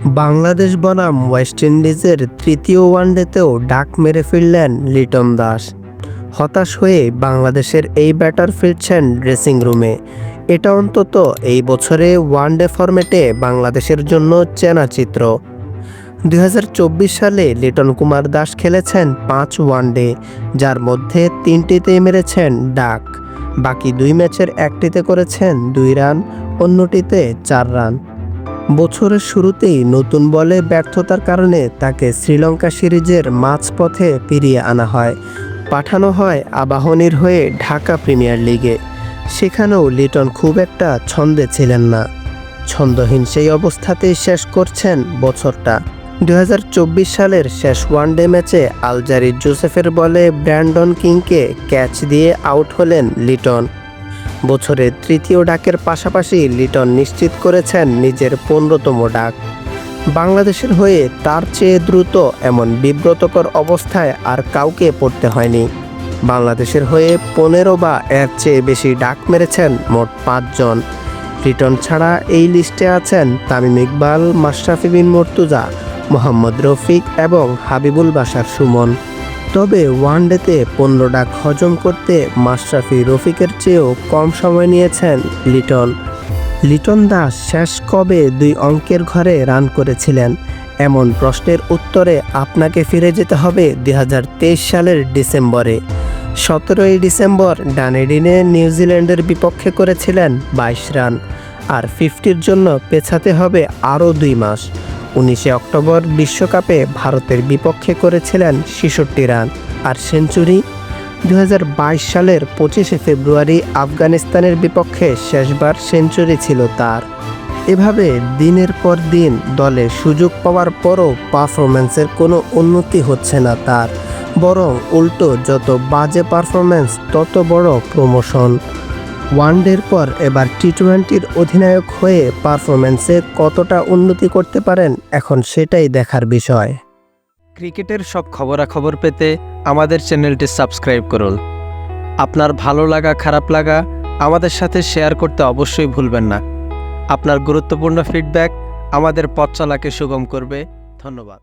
বাংলাদেশ বনাম ওয়েস্ট ইন্ডিজের তৃতীয় ওয়ানডেতেও ডাক মেরে ফিরলেন লিটন দাস। হতাশ হয়ে বাংলাদেশের এই ব্যাটার ফিরছেন ড্রেসিং রুমে। এটা অন্তত এই বছরে ওয়ানডে ফরম্যাটে বাংলাদেশের জন্য চেনা চিত্র। 2024 সালে লিটন কুমার দাস খেলেছেন 5 ওয়ানডে, যার মধ্যে 3টিতেই মেরেছেন ডাক। বাকি 2 ম্যাচের একটিতে করেছেন 2 রান, অন্যটিতে 4 রান। বছরের শুরুতেই নতুন বলে ব্যর্থতার কারণে তাকে শ্রীলঙ্কা সিরিজের মাঝপথে ফিরিয়ে আনা হয়, পাঠানো হয় আবাহনীর হয়ে ঢাকা প্রিমিয়ার লিগে। সেখানেও লিটন খুব একটা ছন্দে ছিলেন না। ছন্দহীন সেই অবস্থাতেই শেষ করছেন বছরটা। 2024 সালের শেষ ওয়ানডে ম্যাচে আলজারি জোসেফের বলে ব্র্যান্ডন কিংকে ক্যাচ দিয়ে আউট হলেন লিটন। বছরের তৃতীয় ডাকের পাশাপাশি লিটন নিশ্চিত করেছেন নিজের 15তম ডাক। বাংলাদেশের হয়ে তার চেয়ে দ্রুত এমন বিব্রতকর অবস্থায় আর কাউকে পড়তে হয়নি। বাংলাদেশের হয়ে 15 বা এর চেয়ে বেশি ডাক মেরেছেন মোট 5 জন। লিটন ছাড়া এই লিস্টে আছেন তামিম ইকবাল, মাশরাফি বিন মুর্তজা, মোহাম্মদ রফিক এবং হাবিবুল বাশার সুমন। তবে ওয়ানডেতে 15 ডাক হজম করতে মাশরাফি রফিকের চেয়েও কম সময় নিয়েছেন লিটন। লিটন দাস শেষ কবে 2 অঙ্কের ঘরে রান করেছিলেন? এমন প্রশ্নের উত্তরে আপনাকে ফিরে যেতে হবে 2023 সালের ডিসেম্বরে। 17ই ডিসেম্বর ডানেডিনে নিউজিল্যান্ডের বিপক্ষে করেছিলেন 22 রান, আর 50-র জন্য পেছাতে হবে আরও 2 মাস। 19শে অক্টোবর বিশ্বকাপে ভারতের বিপক্ষে করেছিলেন 66 রান আর সেঞ্চুরি। 2022 সালের 25শে ফেব্রুয়ারি আফগানিস্তানের বিপক্ষে শেষবার সেঞ্চুরি ছিল তার। এভাবে দিনের পর দিন দলে সুযোগ পাওয়ার পরও পারফরম্যান্সের কোনো উন্নতি হচ্ছে না তার, বরং উল্টো যত বাজে পারফরম্যান্স তত বড় প্রমোশন। ওয়ানডের পর এবার টি-20-র অধিনায়ক হয়ে পারফরম্যান্সে কতটা উন্নতি করতে পারেন এখন সেটাই দেখার বিষয়। ক্রিকেটের সব খবরাখবর পেতে আমাদের চ্যানেলটি সাবস্ক্রাইব করুন। আপনার ভালো লাগা খারাপ লাগা আমাদের সাথে শেয়ার করতে অবশ্যই ভুলবেন না। আপনার গুরুত্বপূর্ণ ফিডব্যাক আমাদের পথ চলাকে সুগম করবে। ধন্যবাদ।